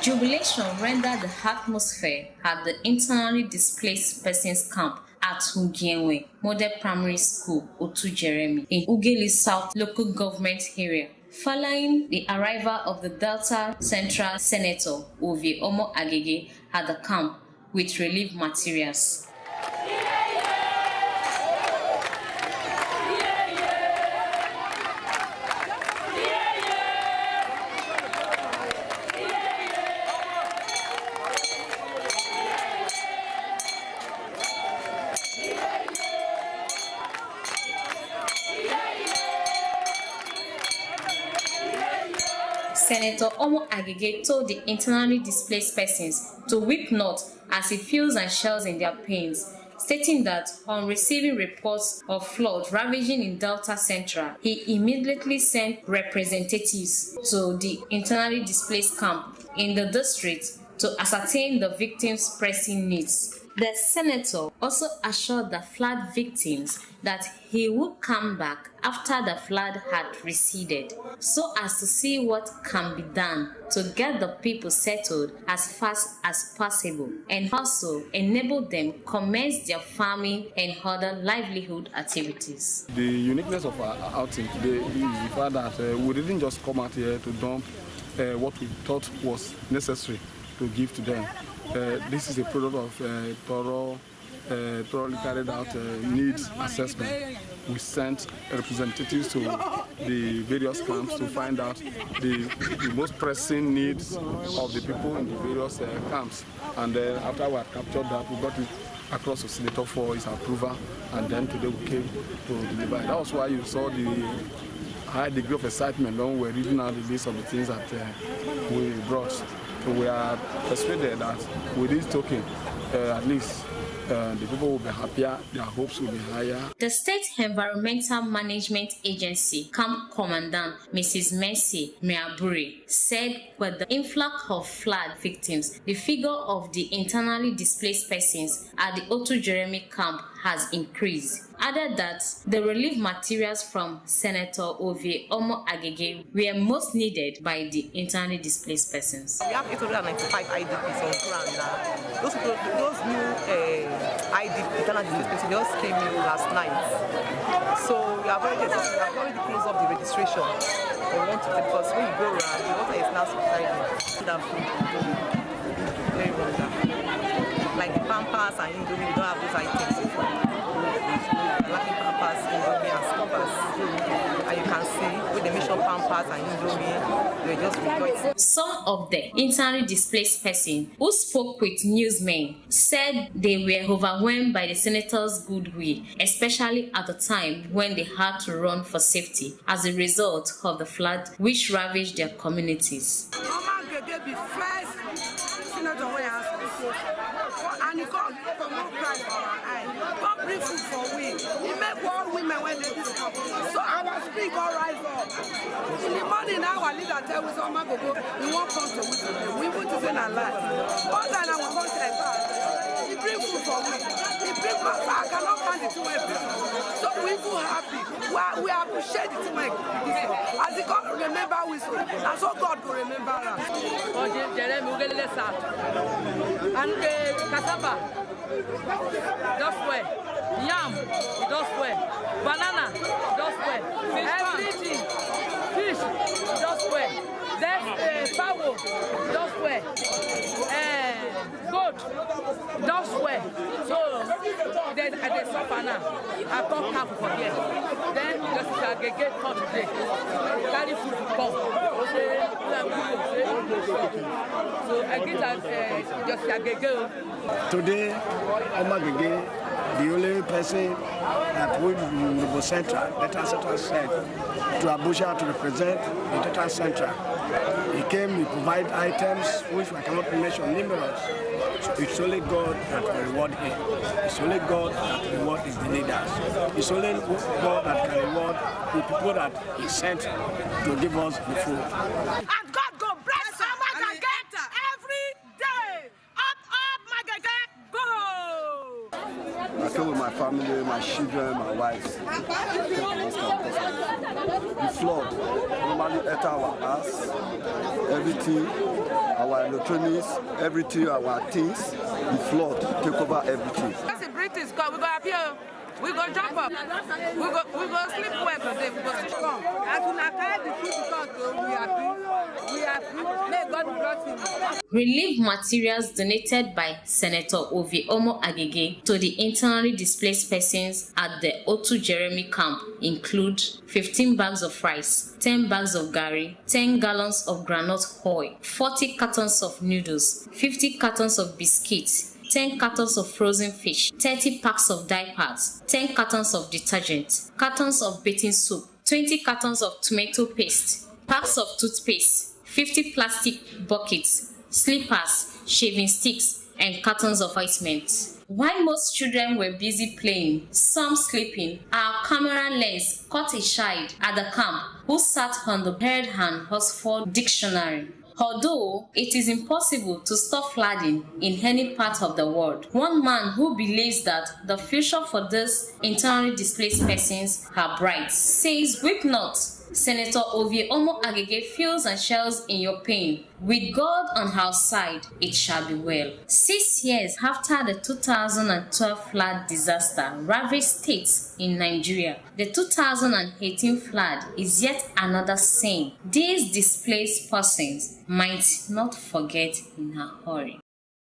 Jubilation rendered the atmosphere at the internally displaced persons camp at Ugienwe Model Primary School, Jeremi, in Ughelli South local government area, following the arrival of the Delta Central Senator Ovie Omo Agege at the camp with relief materials. Senator Omo Agege told the internally displaced persons to weep not as he feels and shares in their pains, stating that on receiving reports of flood ravaging in Delta Central, he immediately sent representatives to the internally displaced camp in the district to ascertain the victims' pressing needs. The senator also assured the flood victims that he would come back after the flood had receded, so as to see what can be done to get the people settled as fast as possible, and also enable them commence their farming and other livelihood activities. The uniqueness of our outing today is the fact that we didn't just come out here to dump what we thought was necessary to give to them. This is a product of thoroughly carried out needs assessment. We sent representatives to the various camps to find out the most pressing needs of the people in the various camps. And then after we had captured that, we got it across the senator for his approval, and then today we came to deliver. That was why you saw the high degree of excitement when we were reading out the list of the things that we brought. So we are persuaded that with this token, at least the people will be happier, their hopes will be higher. The State Environmental Management Agency Camp Commandant Mrs. Mercy Miaburi said with the influx of flood victims, the figure of the internally displaced persons at the Jeremi camp has increased. Added that the relief materials from Senator Ovie Omo Agege were most needed by the internally displaced persons. We have 895 IDPs on ground now. Those new IDP, internally displaced persons, just came in last night. So we have already closed up the registration. We want to, because when you go around, the water is now subsiding. Very wonderful. Like the Pampers and Indomie, we don't have those items before. Lacking Pampers, Indomie and Scoopers. And you can see with the mission Pampers and Indomie, they're just rejoicing. Some of the internally displaced persons who spoke with newsmen said they were overwhelmed by the senator's goodwill, especially at the time when they had to run for safety as a result of the flood which ravaged their communities. And he come from no cry for our eye. Come bring food for we. He make all women when they discount. So our spirit go rise up. In the morning now our leader tell us, oh my go, we won't come to with them. We put this in our life. All that now we come to like that. He bring food for we. He bring back. I cannot find the two way people. So we feel happy. We appreciate the two way. As he come remember we so. And so God will remember us. Oh, Jeremi, we get less out. And cassava, just well. Yam, just well. Banana, just well. Everything, fish, just well. Then fowl, just well. Goat, just well. So there's suffer now. I come camp for here. Then just Agege come today. Carry food to come. So I get just Agege. Today, Omo Agege, the only person that would in the Central, Delta Central said to Abuja to represent the Delta Central. He came, he provided items which I cannot mention numerous. So it's only God that will reward him. It's only God that will reward his leaders. It's only God that can reward the people that he sent to give us the food. And God go bless Omo Agege every day. Up, Agege, go! came with my family, my children, my wife. The flood normally ate our house, everything, our electronics, everything, our things. The flood take over everything. That's the British come. We go up here. We go jump up. We go sleep well today. We go sleep well. As we are carry the food because we are free. May God bless him. Relief materials donated by Senator Ovie Omo Agege to the internally displaced persons at the Otu Jeremi camp include 15 bags of rice, 10 bags of gari, 10 gallons of groundnut oil, 40 cartons of noodles, 50 cartons of biscuits, 10 cartons of frozen fish, 30 packs of diapers, 10 cartons of detergent, cartons of bathing soap, 20 cartons of tomato paste, packs of toothpaste, 50 plastic buckets, slippers, shaving sticks, and cartons of ointment. While most children were busy playing, some sleeping, our camera lens caught a child at the camp who sat on the Bird and Oxford Dictionary. Although it is impossible to stop flooding in any part of the world, one man who believes that the future for these internally displaced persons are bright says, "Weep not. Senator Ovie Omo Agege feels and shares in your pain. With God on our side, it shall be well." 6 years after the 2012 flood disaster ravaged states in Nigeria, the 2018 flood is yet another sin these displaced persons might not forget in a hurry.